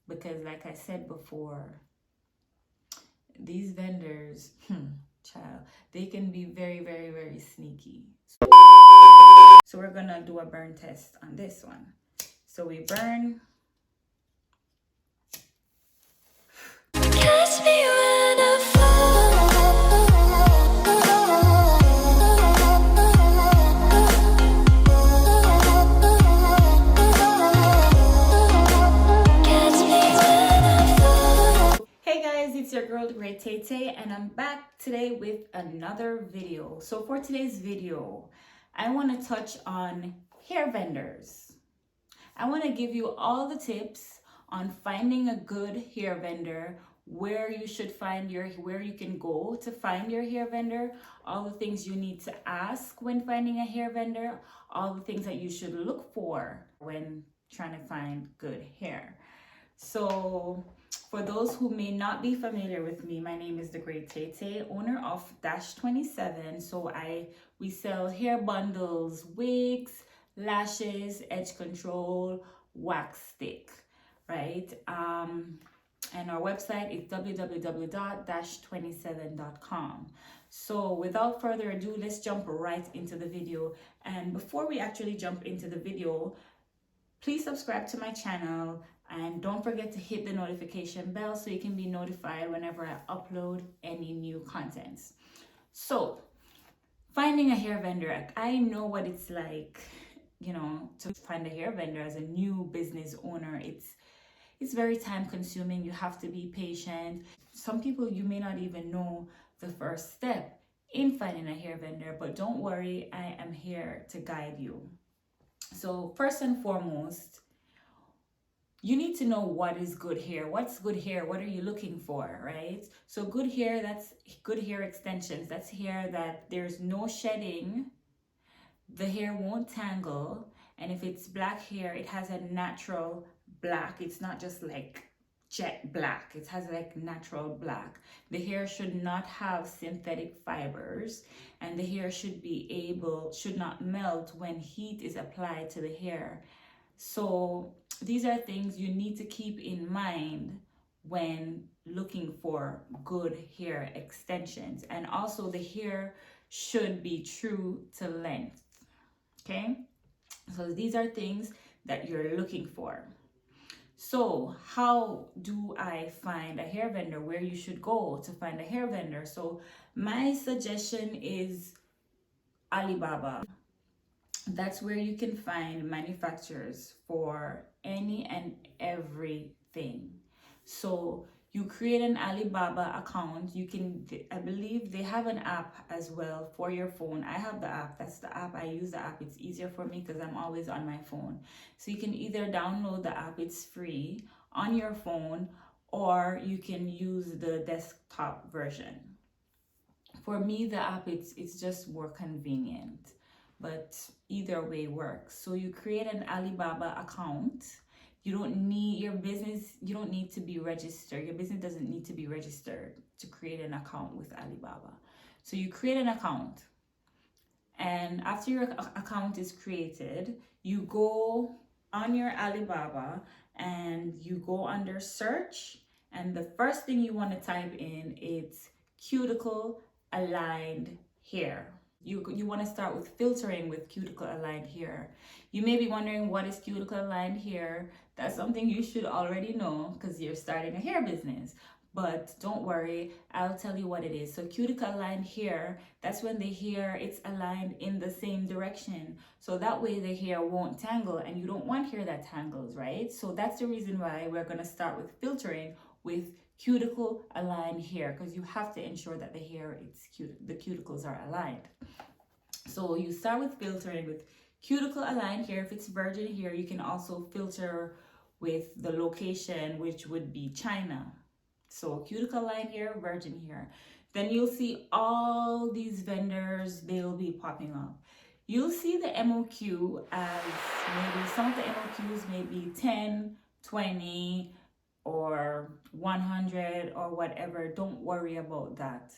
because like I said before, these vendors, child, they can be very, very, very sneaky. So we're gonna do a burn test on this one. So we burn. Catch me when I fall. Catch me when I fall. Hey guys, it's your girl, the Great Tay, and I'm back today with another video. So for today's video, I want to touch on hair vendors. I want to give you all the tips on finding a good hair vendor, where you should find where you can go to find your hair vendor, all the things you need to ask when finding a hair vendor, all the things that you should look for when trying to find good hair. So for those who may not be familiar with me, my name is the Great Tay, owner of Dash 27. So we sell hair bundles, wigs, lashes, edge control, wax stick, right? And our website is www.dash27.com. So without further ado, let's jump right into the video. And before we actually jump into the video, please subscribe to my channel and don't forget to hit the notification bell so you can be notified whenever I upload any new contents. So finding a hair vendor, I know what it's like, to find a hair vendor as a new business owner. It's very time consuming. You have to be patient. Some people, you may not even know the first step in finding a hair vendor, but don't worry, I am here to guide you. So first and foremost, you need to know what is good hair. What's good hair? What are you looking for, right? So good hair, that's good hair extensions. That's hair that there's no shedding. The hair won't tangle. And if it's black hair, it has a natural black. It's not just like jet black. It has like natural black. The hair should not have synthetic fibers, and the hair should not melt when heat is applied to the hair. So these are things you need to keep in mind when looking for good hair extensions. And also the hair should be true to length. Okay? So these are things that you're looking for. So how do I find a hair vendor? Where you should go to find a hair vendor? So my suggestion is Alibaba. That's where you can find manufacturers for any and everything. So you create an Alibaba account. I believe they have an app as well for your phone. I have the app. That's the app. I use the app. It's easier for me because I'm always on my phone. So you can either download the app, it's free, on your phone, or you can use the desktop version. For me, the app, it's just more convenient, but either way works. So you create an Alibaba account. You don't need you don't need to be registered. Your business doesn't need to be registered to create an account with Alibaba. So you create an account, and after your account is created, you go on your Alibaba and you go under search, and the first thing you want to type in is cuticle aligned hair. You want to start with filtering with cuticle aligned hair. You may be wondering, what is cuticle aligned hair? That's something you should already know because you're starting a hair business. But don't worry, I'll tell you what it is. So cuticle aligned hair, that's when the hair, it's aligned in the same direction. So that way the hair won't tangle, and you don't want hair that tangles, right? So that's the reason why we're going to start with filtering with cuticle aligned hair, because you have to ensure that the cuticles are aligned. So you start with filtering with cuticle aligned hair. If it's virgin hair, you can also filter with the location, which would be China. So cuticle aligned hair, virgin hair. Then you'll see all these vendors, they'll be popping up. You'll see the MOQ as maybe some of the MOQs may be 10, 20, or 100 or whatever. Don't worry about that.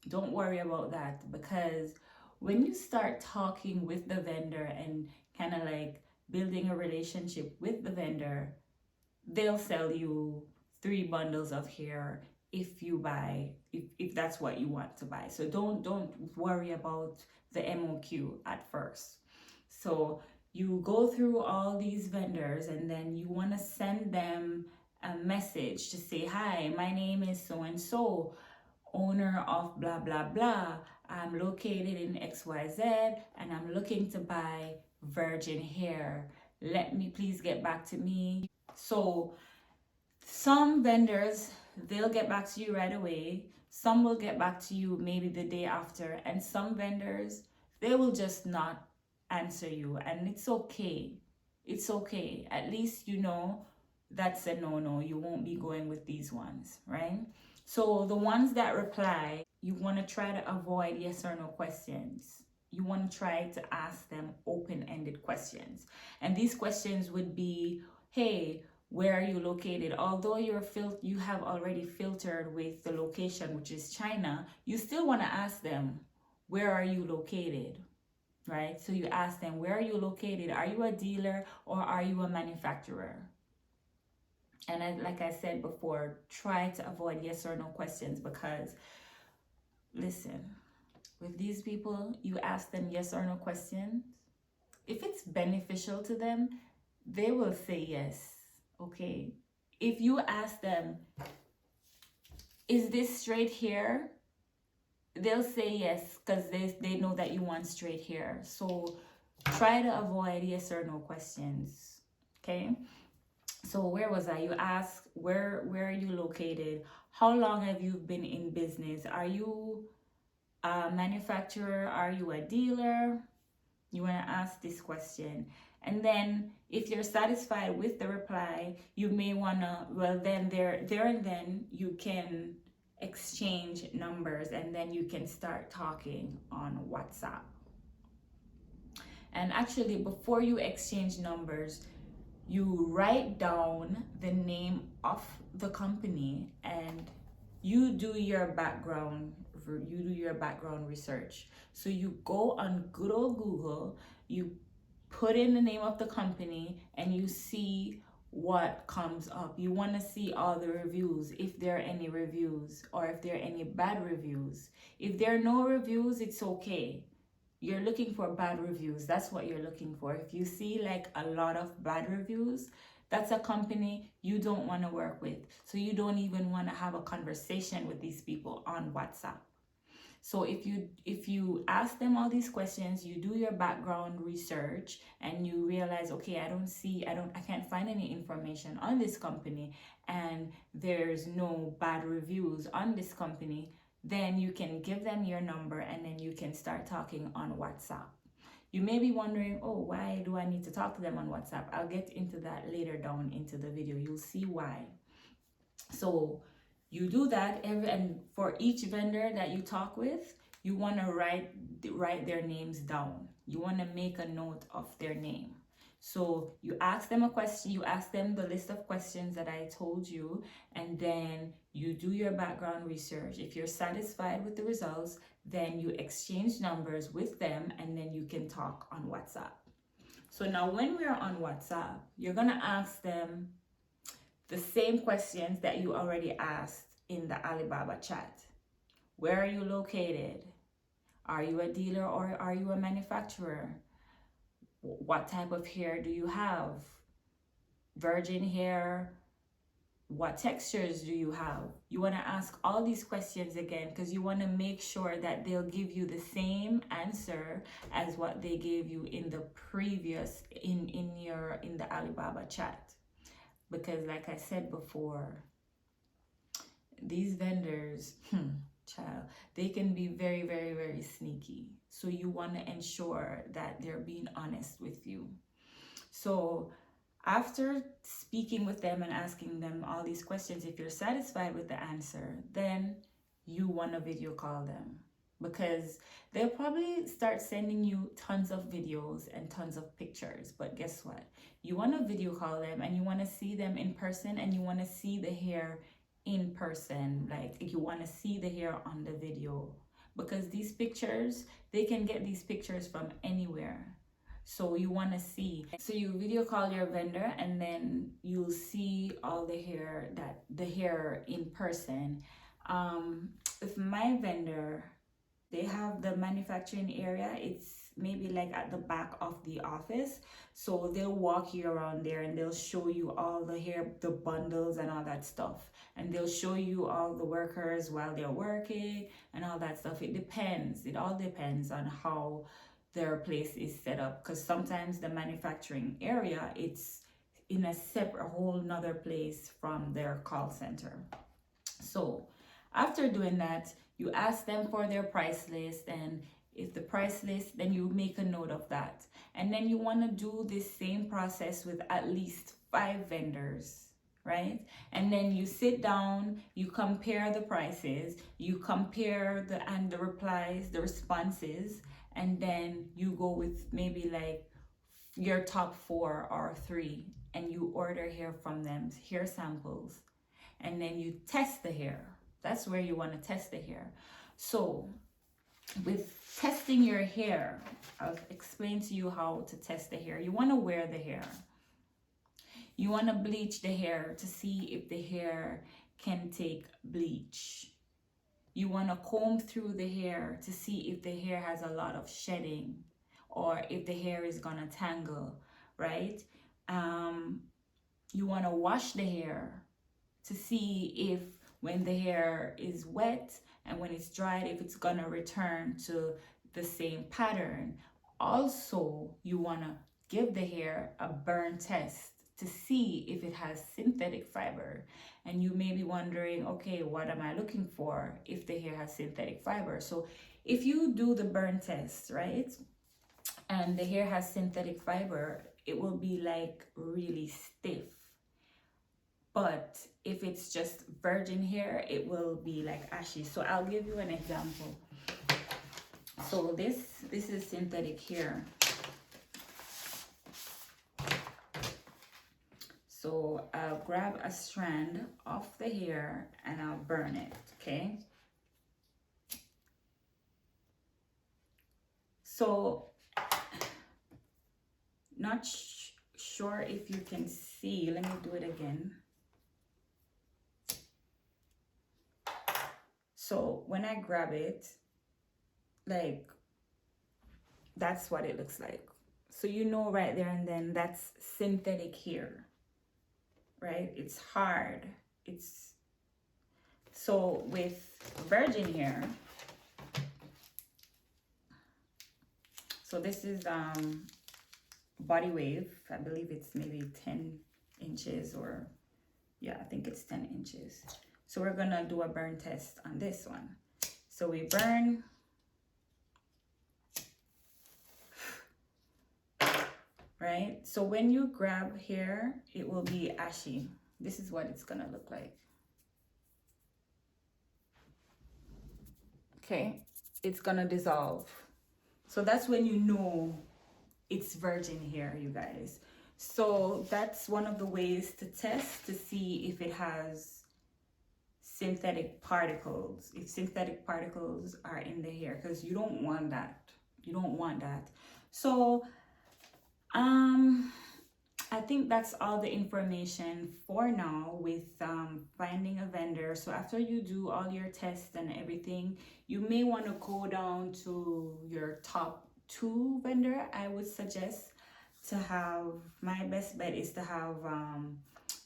Don't worry about that, because when you start talking with the vendor and kind of like building a relationship with the vendor, they'll sell you 3 bundles of hair if you buy, if that's what you want to buy. So don't worry about the MOQ at first. So you go through all these vendors and then you want to send them a message to say, hi, my name is so and so, owner of blah blah blah. I'm located in XYZ and I'm looking to buy virgin hair. Let me please get back to me. So some vendors, they'll get back to you right away. Some will get back to you maybe the day after, and some vendors, they will just not answer you, and it's okay. It's okay. At least you know that's a no-no. You won't be going with these ones, right? So the ones that reply, you want to try to avoid yes or no questions. You want to try to ask them open-ended questions. And these questions would be, hey, where are you located? Although you have already filtered with the location, which is China, you still want to ask them, where are you located? Right? So you ask them, where are you located? Are you a dealer or are you a manufacturer? And like I said before, try to avoid yes or no questions, because listen, with these people, you ask them yes or no questions. If it's beneficial to them, they will say yes. Okay. If you ask them, is this straight hair? They'll say yes, because they know that you want straight hair. So try to avoid yes or no questions. Okay. So where was I? You ask, where are you located? How long have you been in business? Are you a manufacturer? Are you a dealer? You want to ask this question. And then if you're satisfied with the reply, you may want to, well, then there and then you can exchange numbers, and then you can start talking on WhatsApp. And actually, before you exchange numbers, you write down the name of the company and you do your background research. So you go on good old Google, you put in the name of the company, and you see what comes up. You want to see all the reviews, if there are any reviews, or if there are any bad reviews. If there are no reviews, it's okay. You're looking for bad reviews. That's what you're looking for. If you see like a lot of bad reviews, that's a company you don't want to work with. So you don't even want to have a conversation with these people on WhatsApp. So if you ask them all these questions, you do your background research, and you realize, okay, I can't find any information on this company, and there's no bad reviews on this company, then you can give them your number, and then you can start talking on WhatsApp. You may be wondering, oh, why do I need to talk to them on WhatsApp? I'll get into that later down into the video. You'll see why. So you do that and for each vendor that you talk with, you want to write their names down. You want to make a note of their name. So you ask them a question, you ask them the list of questions that I told you, and then you do your background research. If you're satisfied with the results, then you exchange numbers with them, and then you can talk on WhatsApp. So now when we're on WhatsApp, you're going to ask them the same questions that you already asked in the Alibaba chat. Where are you located? Are you a dealer or are you a manufacturer? What type of hair do you have? Virgin hair? What textures do you have? You want to ask all these questions again, because you want to make sure that they'll give you the same answer as what they gave you in the previous in the Alibaba chat. Because like I said before, these vendors, child, they can be very, very, very sneaky. So you want to ensure that they're being honest with you. So after speaking with them and asking them all these questions, if you're satisfied with the answer, then you want to video call them, because they'll probably start sending you tons of videos and tons of pictures. But guess what? You want to video call them, and you want to see them in person, and you want to see the hair in person. Like, you want to see the hair on the video, because these pictures, they can get these pictures from anywhere. So you want to see, so you video call your vendor, and then you'll see all the hair in person. With my vendor, they have the manufacturing area. It's maybe like at the back of the office, so they'll walk you around there and they'll show you all the hair, the bundles and all that stuff, and they'll show you all the workers while they're working and all that stuff. It all depends on how their place is set up, because sometimes the manufacturing area, it's in a separate, whole nother place from their call center. So after doing that, you ask them for their price list, and if the price list, then you make a note of that. And then you want to do this same process with at least 5 vendors, right? And then you sit down, you compare the prices, you compare the replies, the responses, and then you go with maybe like your top 4 or 3, and you order hair from them, hair samples, and then you test the hair. That's where you want to test the hair. So with testing your hair, I'll explain to you how to test the hair. You want to wear the hair. You want to bleach the hair to see if the hair can take bleach. You want to comb through the hair to see if the hair has a lot of shedding, or if the hair is going to tangle, right? You want to wash the hair to see if when the hair is wet and when it's dried, if it's gonna return to the same pattern. Also, you wanna give the hair a burn test to see if it has synthetic fiber. And you may be wondering, okay, what am I looking for if the hair has synthetic fiber? So if you do the burn test, right, and the hair has synthetic fiber, it will be like really stiff. But if it's just virgin hair, it will be like ashy. So I'll give you an example. So this is synthetic hair. So I'll grab a strand of the hair and I'll burn it, okay? So not sure if you can see. Let me do it again. So when I grab it, like, that's what it looks like. So you know right there and then that's synthetic hair, right? It's hard. It's so with virgin hair. So this is body wave. I believe it's maybe 10 inches, or yeah, I think it's 10 inches. So we're gonna do a burn test on this one. So we burn. Right? So when you grab hair, it will be ashy. This is what it's gonna look like. Okay? It's gonna dissolve. So that's when you know it's virgin hair, you guys. So that's one of the ways to test to see if it has synthetic particles, if synthetic particles are in the hair, because you don't want that. You don't want that. So I think that's all the information for now with finding a vendor. So after you do all your tests and everything, you may want to go down to your top 2 vendor. I would suggest to have, my best bet is to have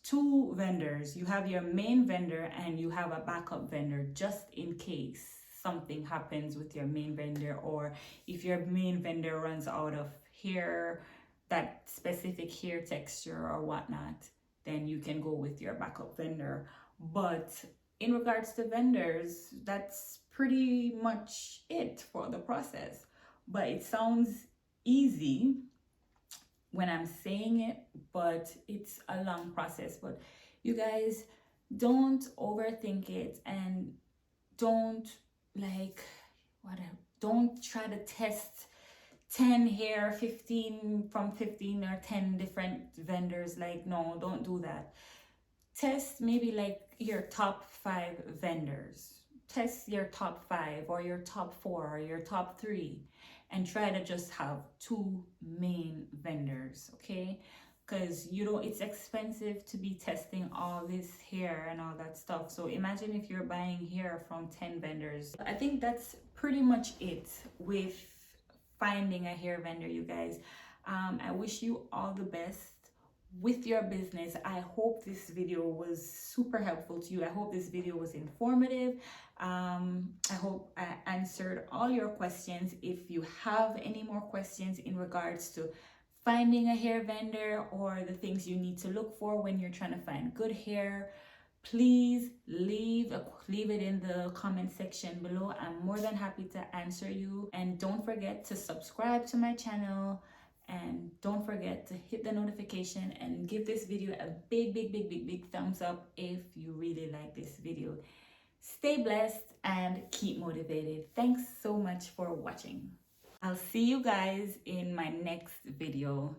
2 vendors. You have your main vendor and you have a backup vendor, just in case something happens with your main vendor, or if your main vendor runs out of hair, that specific hair texture or whatnot, then you can go with your backup vendor. But in regards to vendors, that's pretty much it for the process. But it sounds easy when I'm saying it, but it's a long process. But you guys, don't overthink it, and don't don't try to test 10 hair, 15 from 15 or 10 different vendors. Like, no, don't do that. Test maybe like your top 5 vendors. Test your top 5 or your top 4 or your top 3, and try to just have two main vendors, okay? Because you know it's expensive to be testing all this hair and all that stuff. So imagine if you're buying hair from 10 vendors. I think that's pretty much it with finding a hair vendor, you guys. I wish you all the best with your business. I hope this video was super helpful to you. I hope this video was informative. I hope I answered all your questions. If you have any more questions in regards to finding a hair vendor or the things you need to look for when you're trying to find good hair, please leave it in the comment section below. I'm more than happy to answer you. And don't forget to subscribe to my channel, and don't forget to hit the notification and give this video a big thumbs up if you really like this video. Stay blessed and keep motivated. Thanks so much for watching. I'll see you guys in my next video.